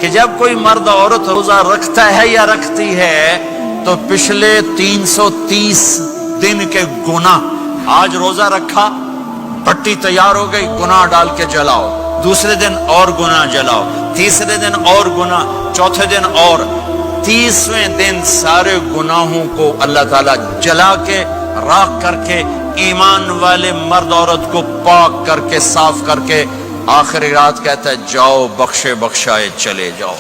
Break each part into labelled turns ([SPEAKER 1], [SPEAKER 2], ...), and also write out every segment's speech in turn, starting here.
[SPEAKER 1] کہ جب کوئی مرد عورت روزہ رکھتا ہے یا رکھتی ہے تو پچھلے 330 دن کے گناہ، آج روزہ رکھا، پٹی تیار ہو گئی، گناہ ڈال کے جلاؤ، دوسرے دن اور گناہ جلاؤ، تیسرے دن اور گناہ، چوتھے دن اور، 30ویں دن سارے گناہوں کو اللہ تعالیٰ جلا کے راکھ کر کے ایمان والے مرد عورت کو پاک کر کے صاف کر کے آخری رات کہتا ہے جاؤ بخشے بخشائے چلے جاؤ،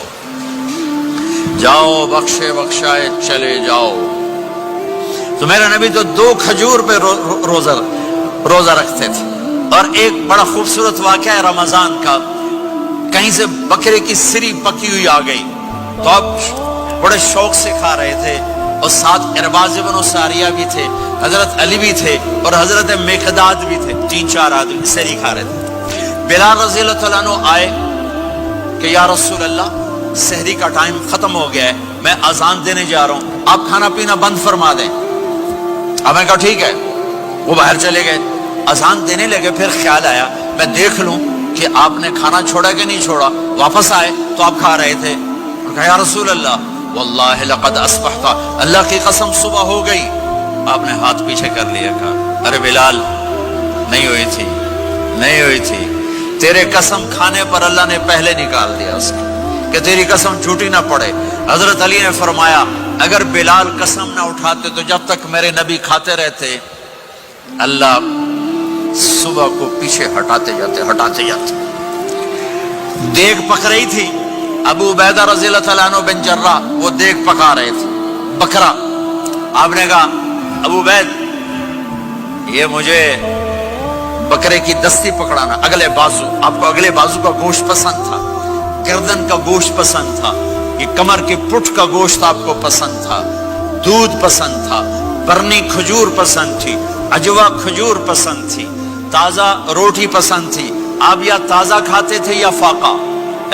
[SPEAKER 1] جاؤ بخشے بخشائے چلے جاؤ۔ تو میرا نبی تو 2 کھجور پہ روزہ رکھتے تھے۔ اور ایک بڑا خوبصورت واقعہ ہے رمضان کا، کہیں سے بکرے کی سری پکی ہوئی آ گئی تو اب بڑے شوق سے کھا رہے تھے، اور ساتھ ارباز بن ساریہ بھی تھے، حضرت علی بھی تھے اور حضرت مقداد بھی تھے، 3-4 آدمی سری کھا رہے تھے۔ بلال رضی اللہ عنہ آئے کہ یا رسول اللہ سحری کا ٹائم ختم ہو گیا ہے، میں اذان دینے جا رہا ہوں، آپ کھانا پینا بند فرما دیں۔ اب میں کہا ٹھیک ہے، وہ باہر چلے گئے، اذان دینے لگے، پھر خیال آیا میں دیکھ لوں کہ آپ نے کھانا چھوڑا کہ نہیں چھوڑا، واپس آئے تو آپ کھا رہے تھے۔ کہا یا رسول اللہ واللہ لقد اصبحت، اللہ کی قسم صبح ہو گئی۔ آپ نے ہاتھ پیچھے کر لیا، کہا ارے بلال نہیں ہوئی تھی، نہیں ہوئی تھی، تیرے قسم کھانے پر اللہ نے پہلے نکال دیا اس کو کہ تیری قسم جھوٹی نہ پڑے۔ حضرت علی نے فرمایا اگر بلال قسم نہ اٹھاتے تو جب تک میرے نبی کھاتے رہتے اللہ صبح کو پیچھے ہٹاتے جاتے۔ دیگ پک رہی تھی، ابو عبیدہ رضی اللہ تعالیٰ عنہ بن جرہ وہ دیگ پکا رہے تھے، بکرا۔ آپ نے کہا ابو عبید یہ مجھے بکرے کی دستی پکڑانا، اگلے بازو، آپ کو اگلے بازو کا گوشت پسند تھا، گردن کا گوشت پسند تھا، یہ کمر کی پٹھ کا گوشت آپ کو پسند تھا، دودھ پسند تھا، برنی کھجور پسند تھی، اجوا کھجور پسند تھی، تازہ روٹی پسند تھی۔ آپ یا تازہ کھاتے تھے یا فاقہ،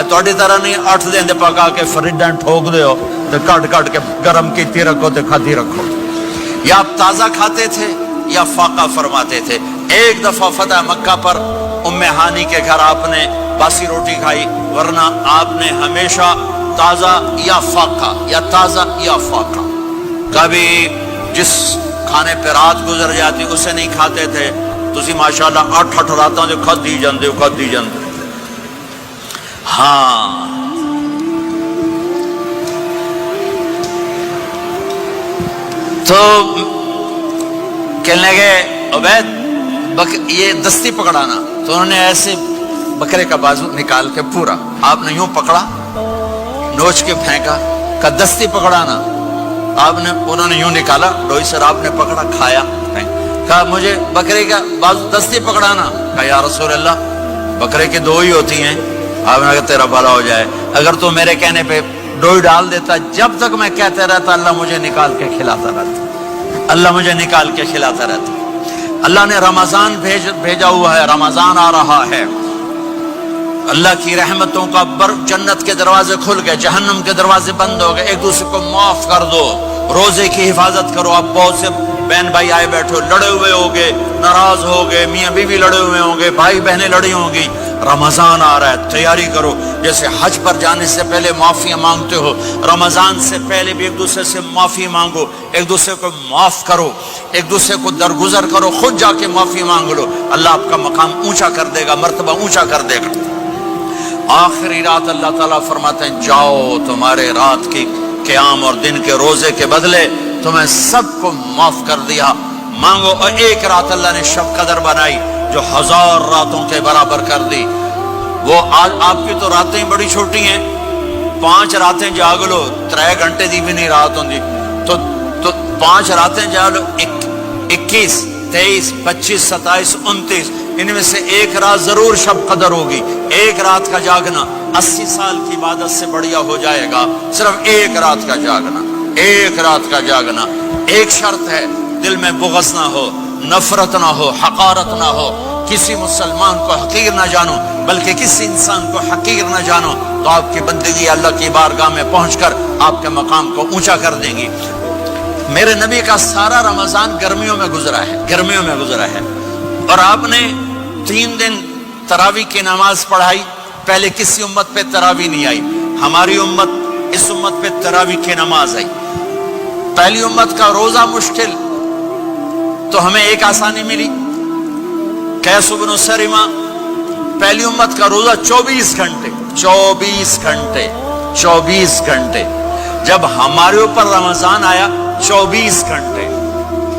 [SPEAKER 1] تھوڑی طرح نہیں 8 دن پکا کے فریڈاں ٹھوک دے ہو تو کٹ کے گرم کی رکھو تو کھاتی رکھو، یا آپ تازہ کھاتے تھے یا فاقہ فرماتے تھے۔ ایک دفعہ فتح مکہ پر ام ہانی کے گھر آپ نے باسی روٹی کھائی، ورنہ آپ نے ہمیشہ تازہ یا فاقہ یا تازہ یا فاقہ، کبھی جس کھانے پہ رات گزر جاتی اسے نہیں کھاتے تھے۔ تسی ماشاءاللہ 8 راتاں جو کھدی جاندے۔ ہاں تو کہنے لگے عبید یہ دستی پکڑانا، تو انہوں نے ایسے بکرے کا بازو نکال کے پورا آپ نے یوں پکڑا، نوچ کے پھینکا، کہ دستی پکڑانا، انہوں نے یوں نکالا ڈوئی سر، آپ نے پکڑا، کھایا، کہا مجھے بکرے کا بازو دستی پکڑانا۔ کہا یا رسول اللہ بکرے کی 2 ہی ہوتی ہیں۔ آپ نے کہا تیرا بھلا ہو جائے، اگر تو میرے کہنے پہ ڈوئی ڈال دیتا، جب تک میں کہتے رہتا اللہ مجھے نکال کے کھلاتا رہتا، اللہ مجھے نکال کے کھلاتا رہتا۔ اللہ نے رمضان بھیجا ہوا ہے، رمضان آ رہا ہے، اللہ کی رحمتوں کا جنت کے دروازے کھل گئے، جہنم کے دروازے بند ہو گئے، ایک دوسرے کو معاف کر دو، روزے کی حفاظت کرو۔ اب بہت سے بہن بھائی آئے بیٹھو، لڑے ہوئے ہوگے، ناراض ہوگے، میاں بیوی لڑے ہوئے ہوں گے، بھائی بہنیں لڑی ہوں گی، رمضان آ رہا ہے، تیاری کرو۔ جیسے حج پر جانے سے پہلے معافیاں مانگتے ہو، رمضان سے پہلے بھی ایک دوسرے سے معافی مانگو، ایک دوسرے کو معاف کرو، ایک دوسرے کو درگزر کرو، خود جا کے معافی مانگ لو، اللہ آپ کا مقام اونچا کر دے گا، مرتبہ اونچا کر دے گا۔ آخری رات اللہ تعالیٰ فرماتے ہیں جاؤ، تمہارے رات کی قیام اور دن کے روزے کے بدلے تمہیں سب کو معاف کر دیا، مانگو۔ اور ایک رات اللہ نے شب قدر بنائی جو 1000 راتوں کے برابر کر دی۔ وہ آج آپ کی تو راتیں بڑی چھوٹی ہیں، 5 راتیں جاگ لو، 3 گھنٹے دی بھی نہیں رات ہوندی، تو 5 راتیں جاگ لو، 21 23 25 27 29، ان میں سے ایک رات ضرور شب قدر ہوگی۔ ایک رات کا جاگنا 80 سال کی عبادت سے بڑھیا ہو جائے گا، صرف ایک رات کا جاگنا، ایک رات کا جاگنا۔ ایک شرط ہے، دل میں بغض نہ ہو، نفرت نہ ہو، حقارت نہ ہو، کسی مسلمان کو حقیر نہ جانو، بلکہ کسی انسان کو حقیر نہ جانو، تو آپ کی بندگی اللہ کی بارگاہ میں پہنچ کر آپ کے مقام کو اونچا کر دیں گی۔ میرے نبی کا سارا رمضان گرمیوں میں گزرا ہے، گرمیوں میں گزرا ہے، اور آپ نے 3 دن تراویح کی نماز پڑھائی، پہلے کسی امت پہ تراویح نہیں آئی، ہماری امت اس امت پہ تراویح کی نماز آئی. پہلی امت کا روزہ مشکل تو ہمیں ایک آسانی ملی. قیس بن سرمہ پہلی امت کا روزہ 24 گھنٹے 24 گھنٹے. جب ہمارے اوپر رمضان آیا 24 گھنٹے.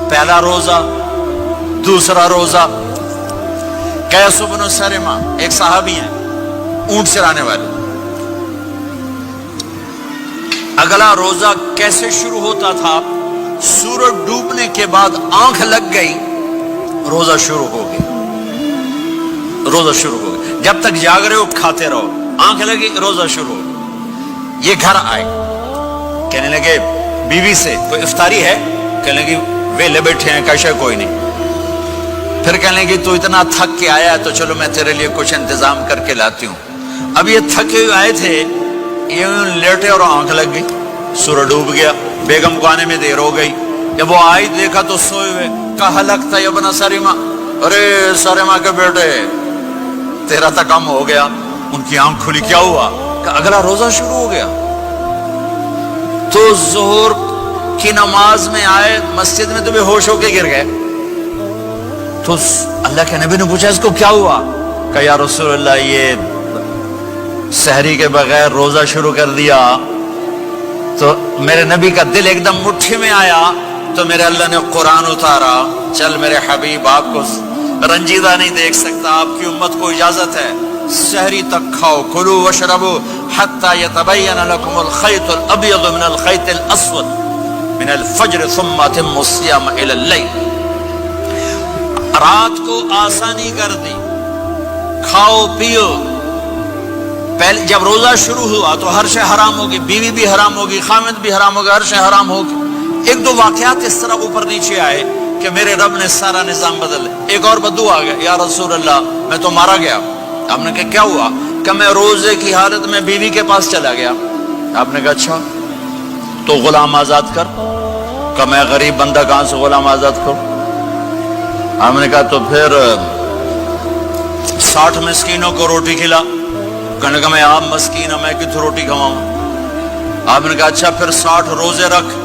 [SPEAKER 1] پہلا روزہ دوسرا روزہ. قیس بن سرمہ ایک صحابی ہیں اونٹ چرانے والے. اگلا روزہ کیسے شروع ہوتا تھا؟ سورج ڈوبنے کے بعد آنکھ لگ گئی روزہ شروع ہو گیا. جب تک جاگ رہے ہو کھاتے رہو. آنکھ لگی روزہ شروع ہو گیا. یہ گھر آئے کہنے لگے بیوی سے کوئی افطاری ہے؟ کہنے لگے ویلے بیٹھے ہیں کیسے کوئی نہیں. پھر کہنے لگے تو اتنا تھک کے آیا ہے تو چلو میں تیرے لیے کچھ انتظام کر کے لاتی ہوں. اب یہ تھکے ہوئے آئے تھے, یہ لیٹے اور آنکھ لگ گئی, سورج ڈوب گیا. بیگم کو آنے میں دیر ہو گئی. جب وہ آئی دیکھا تو سوئے ہوئے. کہا لگتا ہے ابن سرمہ, ارے سرمہ کے بیٹے تیرا تو کم ہو گیا. ان کی آنکھ کھلی, کیا ہوا؟ کہ اگلا روزہ شروع ہو گیا. تو ظہر کی نماز میں آئے مسجد میں تو بے ہوش ہو کے گر گئے. تو اللہ کے نبی نے پوچھا اس کو کیا ہوا؟ کہ یا رسول اللہ یہ سحری کے بغیر روزہ شروع کر دیا. تو میرے نبی کا دل ایک دم مٹھی میں آیا. تو میرے اللہ نے قرآن اتارا, چل میرے حبیب آپ کو رنجیدہ نہیں دیکھ سکتا, آپ کی امت کو اجازت ہے سحری تک کھاؤ, کلوا واشربوا حتی یتبین لکم الخیط الابیض من الخیط الاسود من الفجر ثم اتموا الصیام الی اللیل. رات کو آسانی کر دی, کھاؤ پیو. پہلے جب روزہ شروع ہوا تو ہر شے حرام ہوگی, بیوی بھی حرام ہوگی, خامد بھی حرام ہوگا, ہر شے حرام ہوگی. ایک دو واقعات اس طرح اوپر نیچے آئے کہ میرے رب نے سارا نظام بدل. ایک اور بدو آ گیا, یا رسول اللہ میں تو مارا گیا. آپ نے کہا کیا ہوا؟ کہ میں روزے کی حالت میں بیوی کے پاس چلا گیا. آپ نے کہا اچھا تو غلام آزاد کر. کہ میں غریب بندہ کہاں سے غلام آزاد کروں؟ آپ نے کہا تو پھر 60 مسکینوں کو روٹی کھلا. کہنے لگا میں عام مسکین ہوں, میں کتوں روٹی کھواؤں؟ آپ نے کہا اچھا پھر 60 روزے رکھ.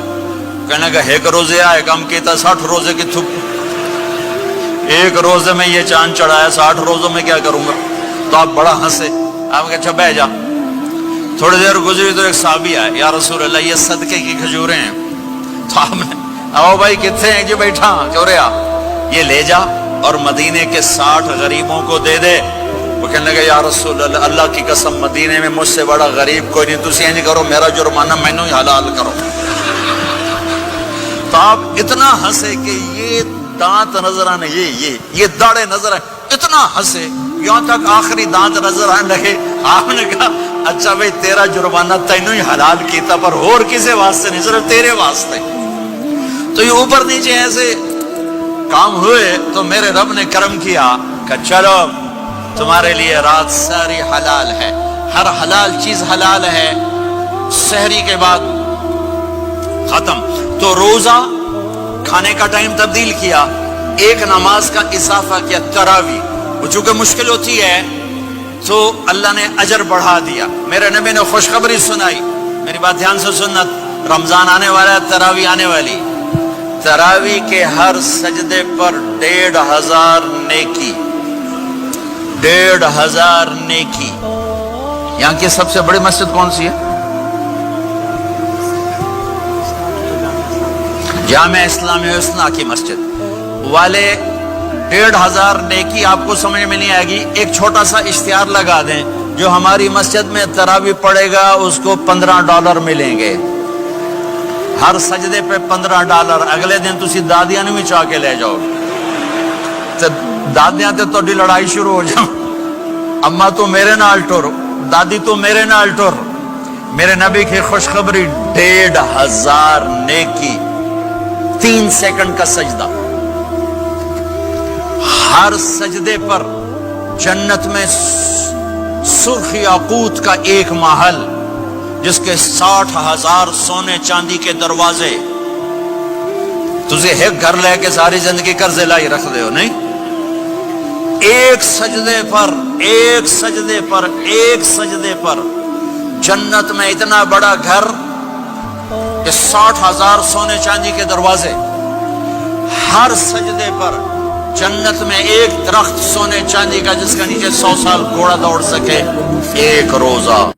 [SPEAKER 1] کہنے لگا ایک روزے آئے کم کیتا 60 روزے کی تھپ. ایک روزے میں یہ چاند چڑھایا, 60 روزوں میں کیا کروں گا؟ تو آپ بڑا ہنسے. آپ نے کہا اچھا بہ جا. تھوڑی دیر گزری تو ایک صحابی آئے, یا رسول اللہ یہ صدقے کی کھجوریں ہیں. تو آپ نے آؤ بھائی کتنے ہیں جی بیٹھا چوریا, یہ لے جا اور مدینے کے 60 غریبوں کو دے دے. وہ کہنے لگا یا رسول اللہ اللہ کی قسم مدینے میں مجھ سے بڑا غریب کوئی نہیں, تسی نہیں کرو, میرا جرمانہ مینوں ہی حلال کرو. تو آپ اتنا ہنسے کہ یہ دانت نظر آنے, یہ داڑے نظر آئے, اتنا ہنسے یہاں تک آخری دانت نظر آنے لگے. آپ نے کہا اچھا بھائی تیرا جرمانہ تینوں ہی حلال کیتا پر اور کسی واسطے نہیں, صرف تیرے واسطے. تو یہ اوپر نیچے ایسے کام ہوئے تو میرے رب نے کرم کیا کہ چلو تمہارے لیے رات ساری حلال ہے, ہر حلال چیز حلال ہے. سحری کے بعد ختم. تو روزہ کھانے کا ٹائم تبدیل کیا, ایک نماز کا اضافہ کیا, تراویح. وہ چونکہ مشکل ہوتی ہے تو اللہ نے اجر بڑھا دیا. میرے نبی نے خوشخبری سنائی, میری بات دھیان سے سننا, رمضان آنے والا ہے, تراویح آنے والی. تراویح کے ہر سجدے پر 1500 نیکی, 1500 نیکی. یہاں کی سب سے بڑی مسجد کون سی ہے؟ جامع اسلامی حسنہ کی مسجد والے. 1500 نیکی آپ کو سمجھ میں نہیں آئے گی. ایک چھوٹا سا اشتہار لگا دیں, جو ہماری مسجد میں تراویح پڑے گا اس کو $15 ملیں گے. ہر سجدے پہ $15. اگلے دن تسی دادیاں نے بھی چاہ کے لے جاؤ. دادیاں تے تھوڑی لڑائی شروع ہو جاؤ, اما تو میرے نال ٹر, دادی تو میرے نال ٹر. میرے نبی کی خوشخبری 1500 نیکی, 3 سیکنڈ کا سجدہ. ہر سجدے پر جنت میں سرخ یاقوت کا ایک محل جس کے 60,000 سونے چاندی کے دروازے. تجھے ایک گھر لے کے ساری زندگی قرضے لائی رکھ دے ہو نہیں. ایک سجدے پر جنت میں اتنا بڑا گھر کہ 60,000 سونے چاندی کے دروازے، ہر سجدے پر جنت میں ایک درخت سونے چاندی کا جس کا نیچے 100 سال گھوڑا دوڑ سکے، ایک روزہ